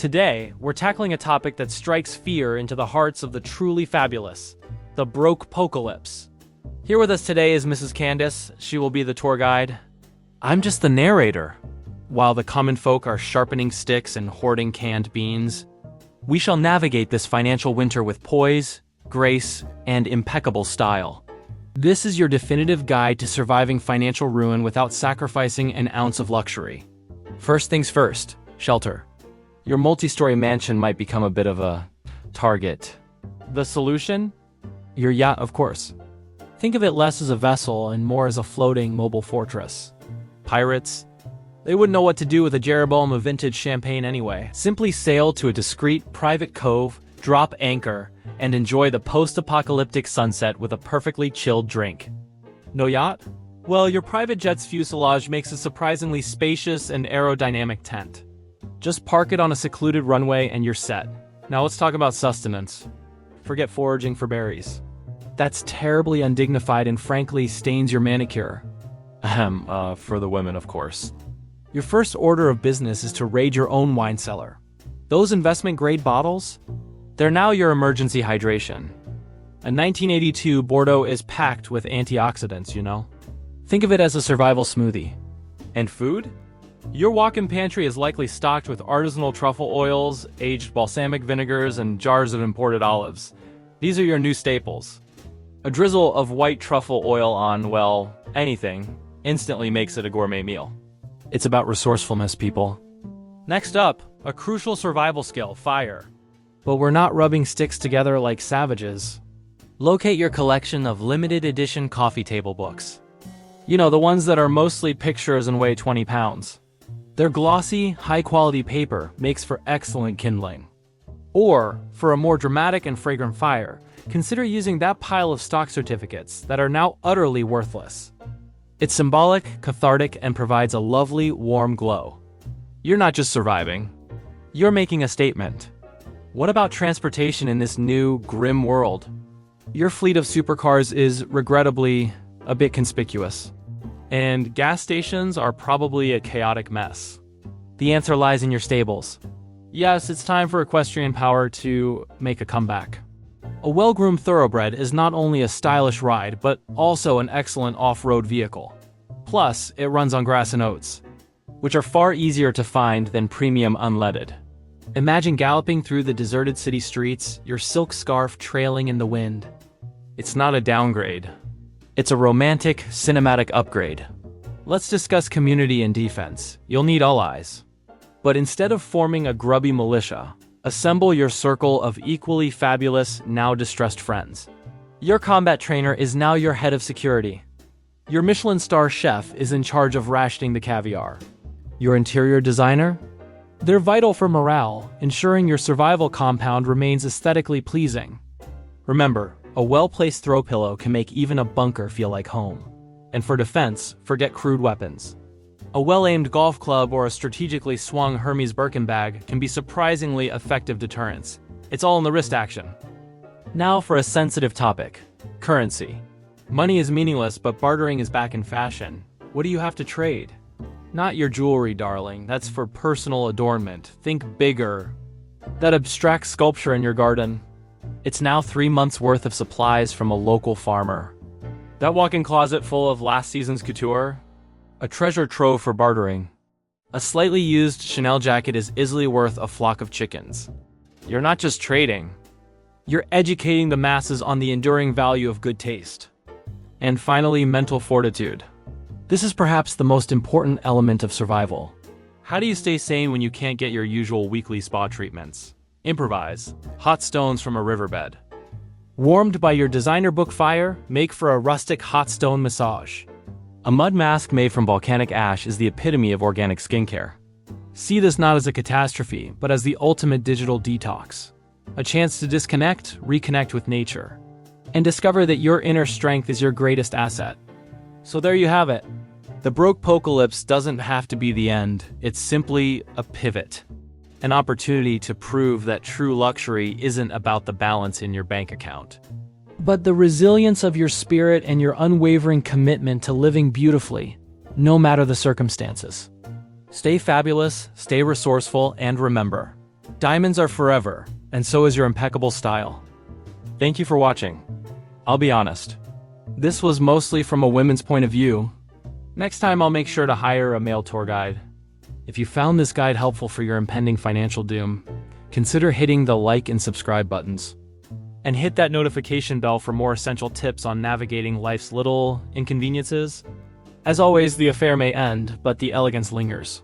Today, we're tackling a topic that strikes fear into the hearts of the truly fabulous, the Broke-Pocalypse. Here with us today is Mrs. Candace. She will be the tour guide. I'm just the narrator. While the common folk are sharpening sticks and hoarding canned beans, we shall navigate this financial winter with poise, grace, and impeccable style. This is your definitive guide to surviving financial ruin without sacrificing an ounce of luxury. First things first, shelter. Your multi-story mansion might become a bit of a target. The solution? Your yacht, of course. Think of it less as a vessel and more as a floating mobile fortress. Pirates? They wouldn't know what to do with a Jeroboam of vintage champagne anyway. Simply sail to a discreet private cove, drop anchor, and enjoy the post-apocalyptic sunset with a perfectly chilled drink. No yacht? Well, your private jet's fuselage makes a surprisingly spacious and aerodynamic tent. Just park it on a secluded runway and you're set. Now let's talk about sustenance. Forget foraging for berries. That's terribly undignified and frankly stains your manicure. For the women, of course. Your first order of business is to raid your own wine cellar. Those investment-grade bottles? They're now your emergency hydration. A 1982 Bordeaux is packed with antioxidants, you know? Think of it as a survival smoothie. And food? Your walk-in pantry is likely stocked with artisanal truffle oils, aged balsamic vinegars, and jars of imported olives. These are your new staples. A drizzle of white truffle oil on, well, anything, instantly makes it a gourmet meal. It's about resourcefulness, people. Next up, a crucial survival skill, fire. But we're not rubbing sticks together like savages. Locate your collection of limited edition coffee table books. You know, the ones that are mostly pictures and weigh 20 pounds. Their glossy, high-quality paper makes for excellent kindling. Or, for a more dramatic and fragrant fire, consider using that pile of stock certificates that are now utterly worthless. It's symbolic, cathartic, and provides a lovely, warm glow. You're not just surviving. You're making a statement. What about transportation in this new, grim world? Your fleet of supercars is, regrettably, a bit conspicuous. And gas stations are probably a chaotic mess. The answer lies in your stables. Yes, it's time for equestrian power to make a comeback. A well-groomed thoroughbred is not only a stylish ride, but also an excellent off-road vehicle. Plus, it runs on grass and oats, which are far easier to find than premium unleaded. Imagine galloping through the deserted city streets, your silk scarf trailing in the wind. It's not a downgrade. It's a romantic, cinematic upgrade. Let's discuss community and defense. You'll need allies. But instead of forming a grubby militia, assemble your circle of equally fabulous, now distressed friends. Your combat trainer is now your head of security. Your Michelin star chef is in charge of rationing the caviar. Your interior designer? They're vital for morale, ensuring your survival compound remains aesthetically pleasing. Remember, a well-placed throw pillow can make even a bunker feel like home. And for defense, forget crude weapons. A well-aimed golf club or a strategically swung Hermes Birkin bag can be surprisingly effective deterrents. It's all in the wrist action. Now for a sensitive topic, currency. Money is meaningless, but bartering is back in fashion. What do you have to trade? Not your jewelry, darling. That's for personal adornment. Think bigger. That abstract sculpture in your garden. It's now 3 months' worth of supplies from a local farmer. That walk-in closet full of last season's couture? A treasure trove for bartering. A slightly used Chanel jacket is easily worth a flock of chickens. You're not just trading. You're educating the masses on the enduring value of good taste. And finally, mental fortitude. This is perhaps the most important element of survival. How do you stay sane when you can't get your usual weekly spa treatments? Improvise. Hot stones from a riverbed. Warmed by your designer book fire, make for a rustic hot stone massage. A mud mask made from volcanic ash is the epitome of organic skincare. See this not as a catastrophe, but as the ultimate digital detox. A chance to disconnect, reconnect with nature, and discover that your inner strength is your greatest asset. So there you have it. The Broke-Pocalypse doesn't have to be the end. It's simply a pivot. An opportunity to prove that true luxury isn't about the balance in your bank account, but the resilience of your spirit and your unwavering commitment to living beautifully, no matter the circumstances. Stay fabulous, stay resourceful, and remember, Diamonds are forever, and so is your impeccable style. Thank you for watching. I'll be honest. This was mostly from a women's point of view. Next time I'll make sure to hire a male tour guide. If you found this guide helpful for your impending financial doom, consider hitting the like and subscribe buttons. And hit that notification bell for more essential tips on navigating life's little inconveniences. As always, the affair may end, but the elegance lingers.